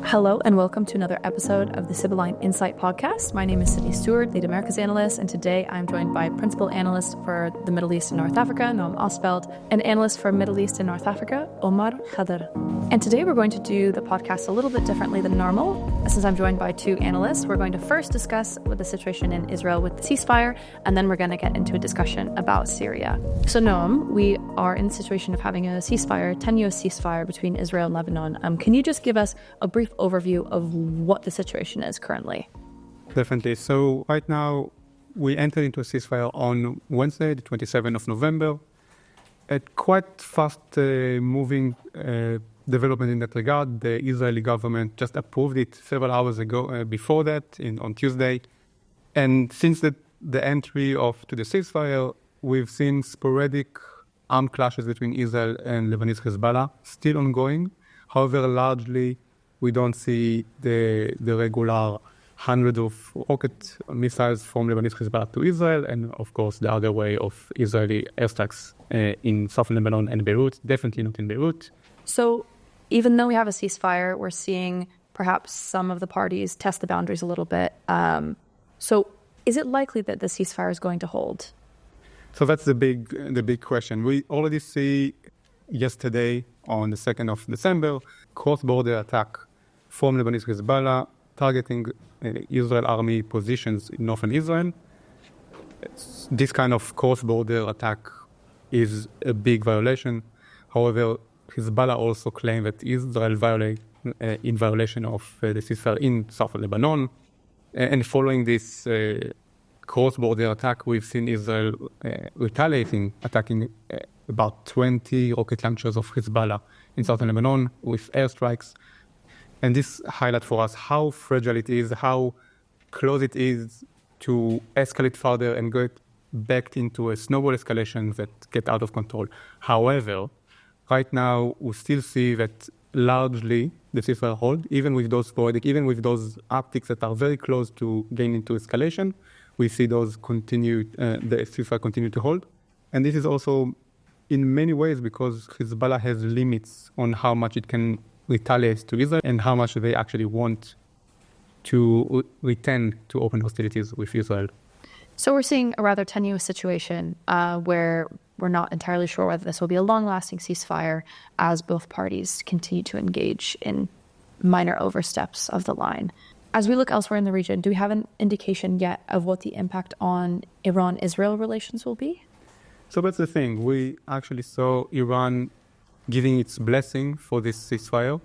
Hello and welcome to another episode of the Sibylline Insight podcast. My name is Stewart, lead Americas analyst, and today I'm joined by principal analyst for the Middle East and North Africa, Noam Ostfeld, and analyst for Middle East and North Africa, Omar Khadr. And today we're going to do the podcast a little bit differently than normal. Since I'm joined by two analysts, we're going to first discuss what the situation in Israel with the ceasefire, and then we're going to get into a discussion about Syria. So Noam, we are in the situation of having a ceasefire, 10-year ceasefire between Israel and Lebanon. Can you just give us a brief overview of what the situation is currently? Definitely. So right now, we entered into a ceasefire on Wednesday, the 27th of November. A quite fast-moving development in that regard. The Israeli government just approved it several hours ago, before that, on Tuesday. And since the entry to the ceasefire, we've seen sporadic armed clashes between Israel and Lebanese Hezbollah, still ongoing. However, largely, we don't see the regular hundreds of rocket missiles from Lebanese Hezbollah to Israel, and of course the other way of Israeli airstrikes in southern Lebanon and Beirut, definitely not in Beirut. So even though we have a ceasefire, we're seeing perhaps some of the parties test the boundaries a little bit. So is it likely that the ceasefire is going to hold? So that's the big question. We already see yesterday on the 2nd of December, cross-border attack from Lebanese Hezbollah targeting Israel army positions in northern Israel. This kind of cross-border attack is a big violation. However, Hezbollah also claimed that Israel in violation of the ceasefire in southern Lebanon. And following this cross-border attack, we've seen Israel retaliating, attacking about 20 rocket launchers of Hezbollah in southern Lebanon with airstrikes. And this highlights for us how fragile it is, how close it is to escalate further and get back into a snowball escalation that get out of control. However, right now, we still see that largely the ceasefire hold, even with those sporadic, even with those optics that are very close to getting into escalation, we see those the ceasefire continue to hold. And this is also in many ways because Hezbollah has limits on how much it can retaliate to Israel and how much they actually want to return to open hostilities with Israel. So we're seeing a rather tenuous situation where we're not entirely sure whether this will be a long-lasting ceasefire as both parties continue to engage in minor oversteps of the line. As we look elsewhere in the region, do we have an indication yet of what the impact on Iran-Israel relations will be? So that's the thing. We actually saw Iran giving its blessing for this ceasefire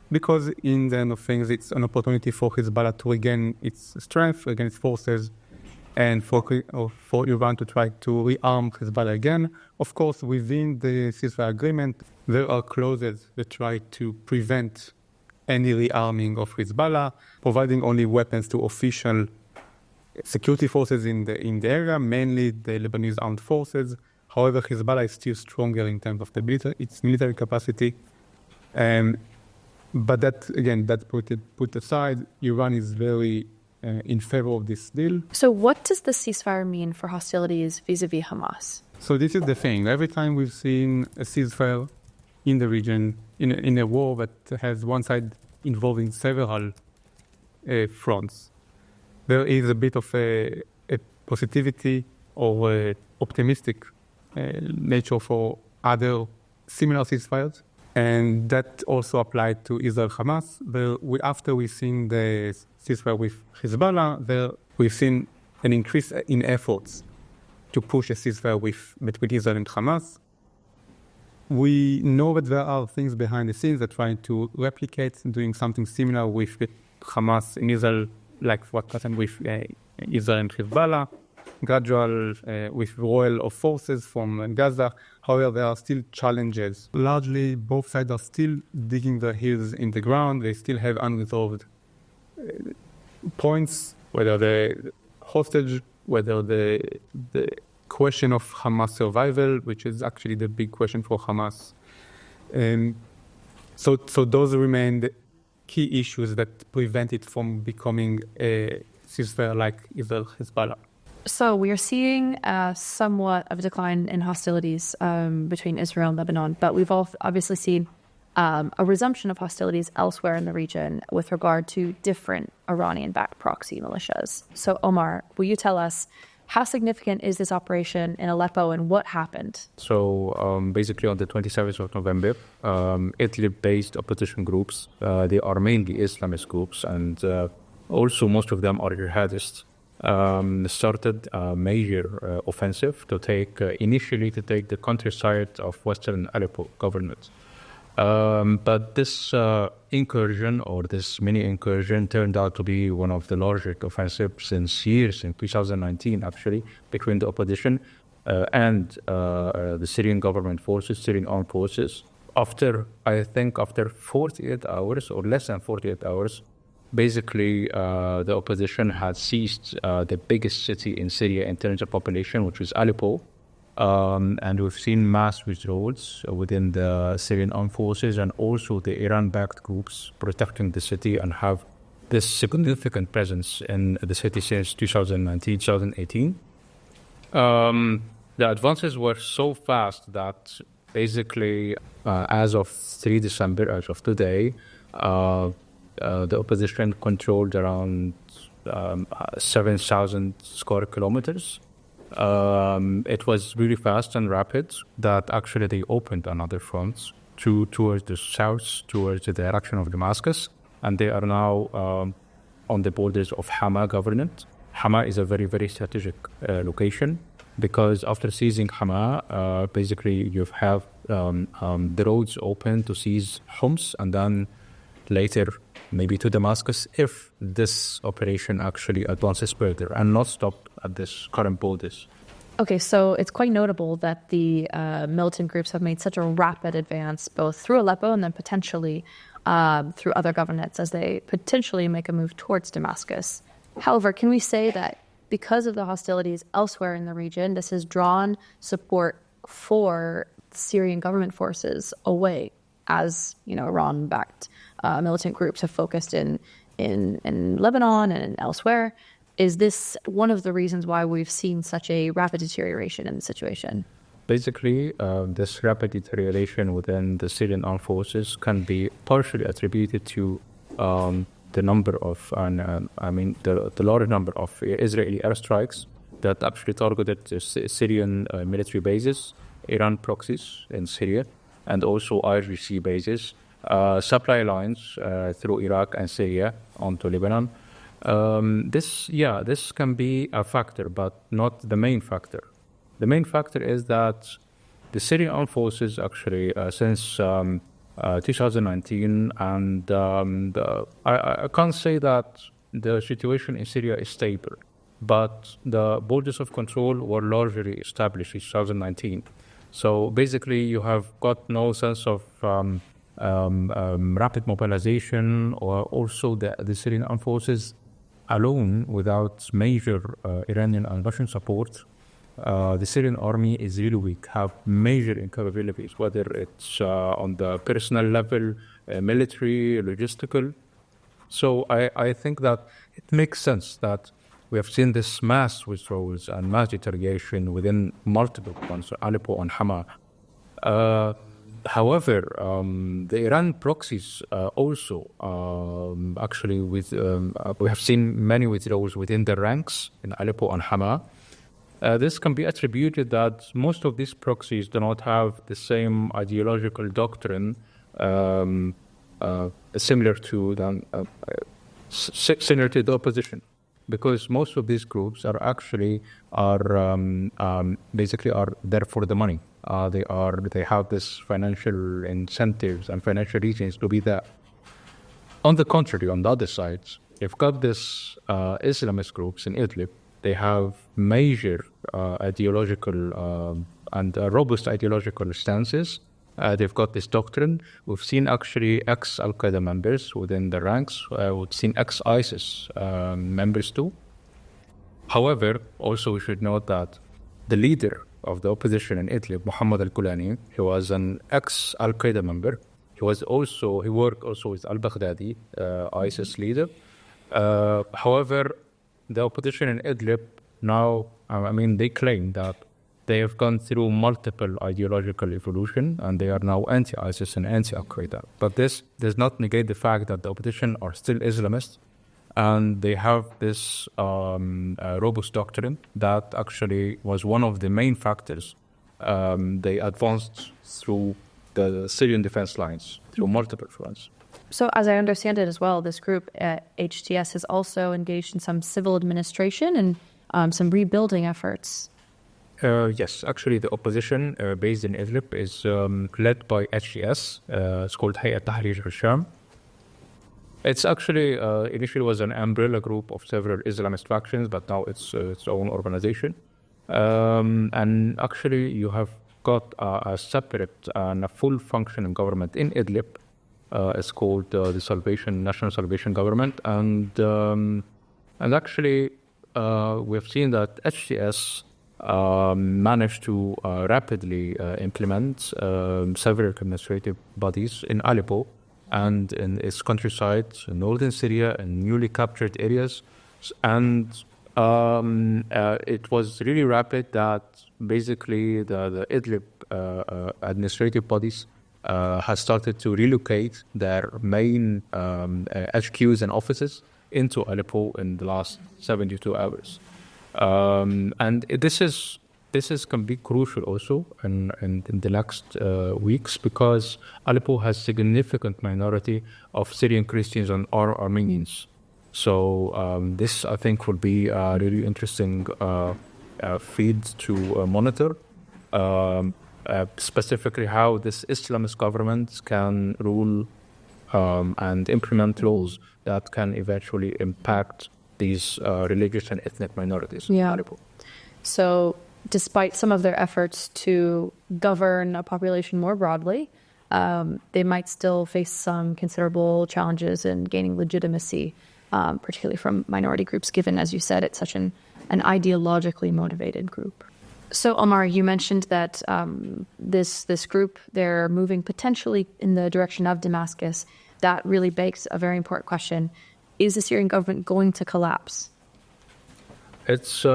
because in the end of things, it's an opportunity for Hezbollah to regain its strength, regain its forces, and for Iran to try to rearm Hezbollah again. Of course, within the ceasefire agreement, there are clauses that try to prevent any rearming of Hezbollah, providing only weapons to official security forces in the area, mainly the Lebanese armed forces. However, Hezbollah is still stronger in terms of its military capacity. But that put aside, Iran is very in favor of this deal. So what does the ceasefire mean for hostilities vis-a-vis Hamas? So this is the thing. Every time we've seen a ceasefire in the region, in a war that has one side involving several fronts, there is a bit of a positivity or a optimistic nature for other similar ceasefires. And that also applied to Israel-Hamas. After we've seen the ceasefire with Hezbollah, we've seen an increase in efforts to push a ceasefire between Israel and Hamas. We know that there are things behind the scenes that trying to replicate doing something similar with Hamas and Israel, like what happened with Israel and Hezbollah, gradual withdrawal of forces from Gaza. However, there are still challenges. Largely, both sides are still digging their heels in the ground. They still have unresolved points, whether the hostage, whether the question of Hamas survival, which is actually the big question for Hamas. So those remain the key issues that prevent it from becoming a ceasefire like Israel-Hezbollah. So we are seeing somewhat of a decline in hostilities between Israel and Lebanon, but we've all obviously seen a resumption of hostilities elsewhere in the region with regard to different Iranian-backed proxy militias. So, Omar, will you tell us how significant is this operation in Aleppo and what happened? So basically on the 27th of November, Idlib-based opposition groups, they are mainly Islamist groups, and also most of them are jihadists, started a major offensive to take the countryside of Western Aleppo government. But this incursion, or this mini incursion, turned out to be one of the largest offensives since years, in 2019 actually, between the opposition and the Syrian government forces, Syrian armed forces. After 48 hours, or less than 48 hours, basically the opposition had seized the biggest city in Syria in terms of population, which was Aleppo. And we've seen mass withdrawals within the Syrian armed forces, and also the Iran-backed groups protecting the city and have this significant presence in the city since 2019, 2018. The advances were so fast that basically, as of 3 December, as of today, the opposition controlled around 7,000 square kilometers. It was really fast and rapid that actually they opened another front towards the south, towards the direction of Damascus, and they are now on the borders of Hama government. Hama is a very, very strategic location, because after seizing Hama, basically you have the roads open to seize Homs, and then later maybe to Damascus, if this operation actually advances further and not stop at this current borders. Okay, so it's quite notable that the militant groups have made such a rapid advance, both through Aleppo and then potentially through other governorates, as they potentially make a move towards Damascus. However, can we say that because of the hostilities elsewhere in the region, this has drawn support for Syrian government forces away, as Iran-backed militant groups have focused in Lebanon and elsewhere? Is this one of the reasons why we've seen such a rapid deterioration in the situation? Basically, this rapid deterioration within the Syrian armed forces can be partially attributed to the number of, the large number of Israeli airstrikes that actually targeted Syrian military bases, Iran proxies in Syria, and also IRGC bases, supply lines through Iraq and Syria onto Lebanon. This can be a factor, but not the main factor. The main factor is that the Syrian armed forces actually, since 2019, and I can't say that the situation in Syria is stable, but the borders of control were largely established in 2019. So basically, you have got no sense of rapid mobilization, or also the Syrian armed forces alone, without major Iranian and Russian support. The Syrian army is really weak, have major incapabilities, whether it's on the personal level, military, logistical. So I think that it makes sense that we have seen this mass withdrawals and mass deterioration within multiple fronts, Aleppo and Hama. However, the Iran proxies also actually we have seen many withdrawals within the ranks in Aleppo and Hama. This can be attributed that most of these proxies do not have the same ideological doctrine similar to the opposition, because most of these groups are basically there for the money. They have this financial incentives and financial reasons to be there. On the contrary, on the other side, you've got this Islamist groups in Idlib. They have major ideological and robust ideological stances. They've got this doctrine. We've seen actually ex-Al-Qaeda members within the ranks. We've seen ex-ISIS members too. However, also we should note that the leader of the opposition in Idlib, Muhammad al-Kulani, he was an ex-Al-Qaeda member. He worked also with al-Baghdadi, ISIS leader. However, the opposition in Idlib now, they claim that they have gone through multiple ideological evolution, and they are now anti-ISIS and anti-Al-Qaeda. But this does not negate the fact that the opposition are still Islamists, and they have this robust doctrine that actually was one of the main factors they advanced through the Syrian defense lines, through multiple fronts. So as I understand it as well, this group at HTS has also engaged in some civil administration and some rebuilding efforts. Yes, actually the opposition based in Idlib is led by HTS. It's called Hayat Tahrir al-Sham. It's actually initially was an umbrella group of several Islamist factions, but now it's its own organization. And actually you have got a separate and a full functioning government in Idlib. It's called the National Salvation Government, and actually we've seen that HTS managed to rapidly implement several administrative bodies in Aleppo and in its countryside, in northern Syria, and newly captured areas. And it was really rapid that basically the Idlib administrative bodies has started to relocate their main HQs and offices into Aleppo in the last 72 hours. And this can be crucial also in the next weeks, because Aleppo has significant minority of Syrian Christians and Armenians. So this, I think, will be a really interesting feed to monitor, specifically how this Islamist government can rule and implement laws that can eventually impact these religious and ethnic minorities in Aleppo. So despite some of their efforts to govern a population more broadly, they might still face some considerable challenges in gaining legitimacy, particularly from minority groups, given, as you said, it's such an ideologically motivated group. So, Omar, you mentioned that this group, they're moving potentially in the direction of Damascus. That really begs a very important question. Is the Syrian government going to collapse? It's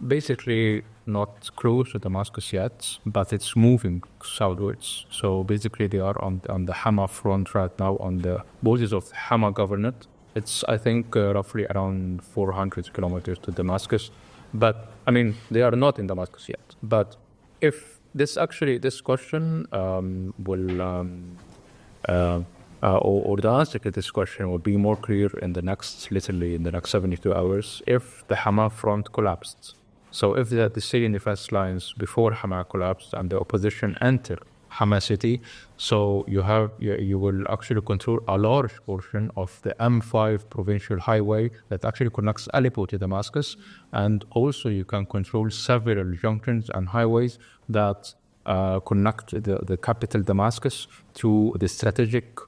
basically not close to Damascus yet, but it's moving southwards. So basically they are on the Hama front right now, on the borders of Hama Governorate. It's, I think, roughly around 400 kilometers to Damascus. But, I mean, they are not in Damascus yet. But if this question will... or the answer to this question will be more clear in the next 72 hours if the Hama front collapsed. So if the Syrian defense lines before Hama collapsed and the opposition enter Hama city, so you will actually control a large portion of the M5 provincial highway that actually connects Aleppo to Damascus, and also you can control several junctions and highways that connect the capital Damascus to the strategic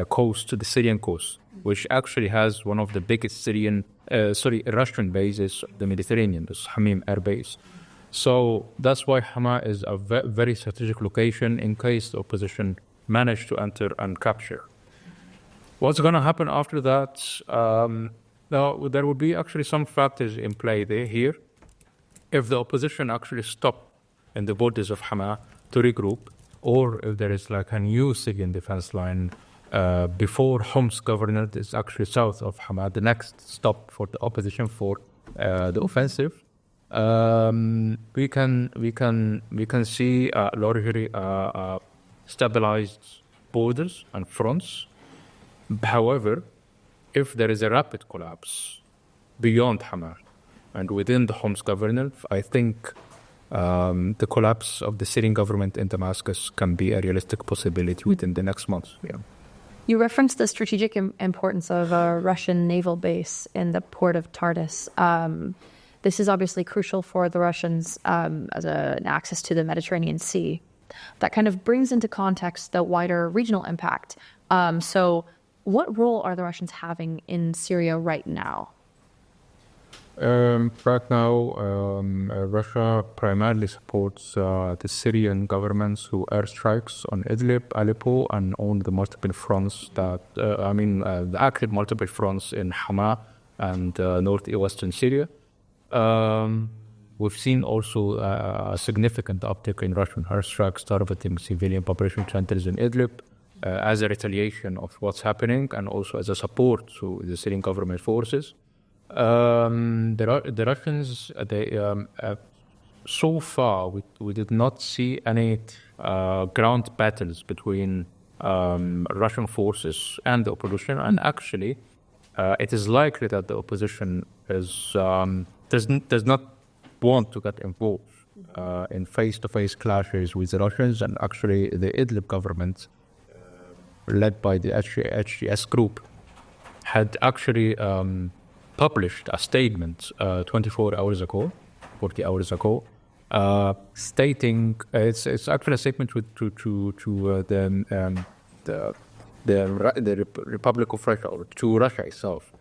coast, the Syrian coast, which actually has one of the biggest Russian bases, the Mediterranean, this Hamim air base. So that's why Hama is a very strategic location in case the opposition manage to enter and capture. What's going to happen after that? Now, there will be actually some factors in play here. If the opposition actually stop in the borders of Hama to regroup, or if there is like a new Syrian defense line before Homs Governorate is actually south of Hama, the next stop for the opposition for the offensive, we can see largely stabilized borders and fronts. However, if there is a rapid collapse beyond Hama and within the Homs Governorate, I think the collapse of the Syrian government in Damascus can be a realistic possibility within the next months. Yeah. You referenced the strategic importance of a Russian naval base in the port of Tartus. This is obviously crucial for the Russians as an access to the Mediterranean Sea. That kind of brings into context the wider regional impact. So what role are the Russians having in Syria right now? Right now, Russia primarily supports the Syrian government through airstrikes on Idlib, Aleppo, and on the multiple fronts the active multiple fronts in Hama and northwestern Syria. we've seen also a significant uptick in Russian airstrikes targeting civilian population centers in Idlib as a retaliation of what's happening and also as a support to the Syrian government forces. The Russians, so far, we did not see any ground battles between Russian forces and the opposition, and actually, it is likely that the opposition does not want to get involved in face-to-face clashes with the Russians, and actually, the Idlib government, led by the HTS group, had actually published a statement 40 hours ago, stating it's actually a statement to the Republic of Russia, or to Russia itself,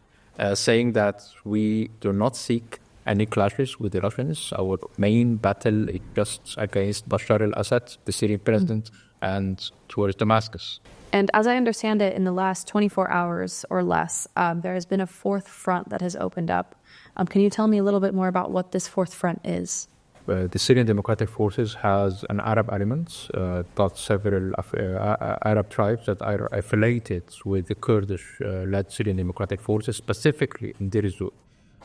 saying that we do not seek any clashes with the Russians. Our main battle is just against Bashar al-Assad, the Syrian president, and towards Damascus. And as I understand it, in the last 24 hours or less, there has been a fourth front that has opened up. Can you tell me a little bit more about what this fourth front is? The Syrian Democratic Forces has an Arab element, got several Arab tribes that are affiliated with the Kurdish-led Syrian Democratic Forces, specifically in Deir ez-Zor.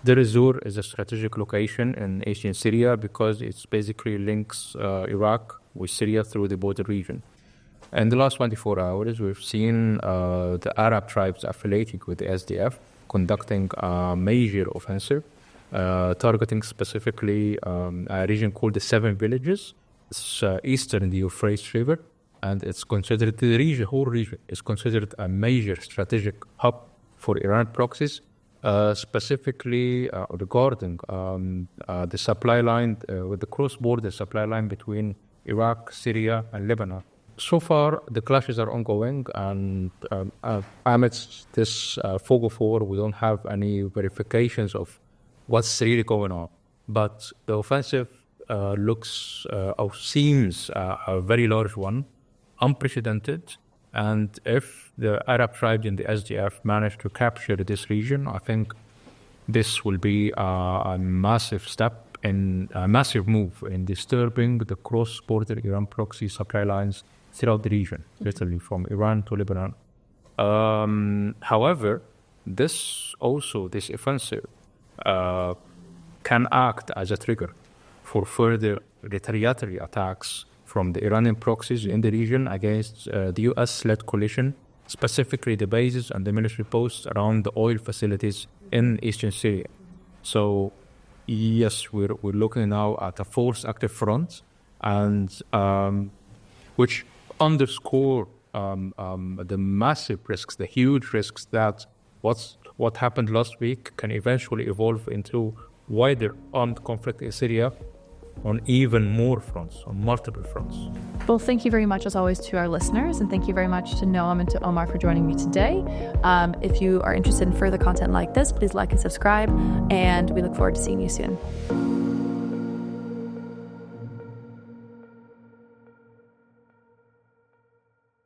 Deir ez-Zor is a strategic location in ancient Syria because it basically links Iraq with Syria through the border region. In the last 24 hours, we've seen the Arab tribes affiliated with the SDF conducting a major offensive, targeting specifically a region called the Seven Villages. It's eastern the Euphrates River, and it's considered, the whole region is considered a major strategic hub for Iran proxies, specifically regarding the supply line, with the cross-border supply line between Iraq, Syria, and Lebanon. So far, the clashes are ongoing, and amidst this fog of war, we don't have any verifications of what's really going on. But the offensive looks or seems a very large one, unprecedented. And if the Arab tribes in the SDF manage to capture this region, I think this will be a massive step in a massive move in disturbing the cross-border Iran proxy supply lines throughout the region, literally from Iran to Lebanon. However, this offensive can act as a trigger for further retaliatory attacks from the Iranian proxies in the region against the US-led coalition, specifically the bases and the military posts around the oil facilities in eastern Syria. So, yes, we're looking now at a fourth active front, and which underscore the massive risks, the huge risks that what happened last week can eventually evolve into wider armed conflict in Syria on even more fronts, on multiple fronts. Well, thank you very much, as always, to our listeners, and thank you very much to Noam and to Omar for joining me today. If you are interested in further content like this, please like and subscribe, and we look forward to seeing you soon.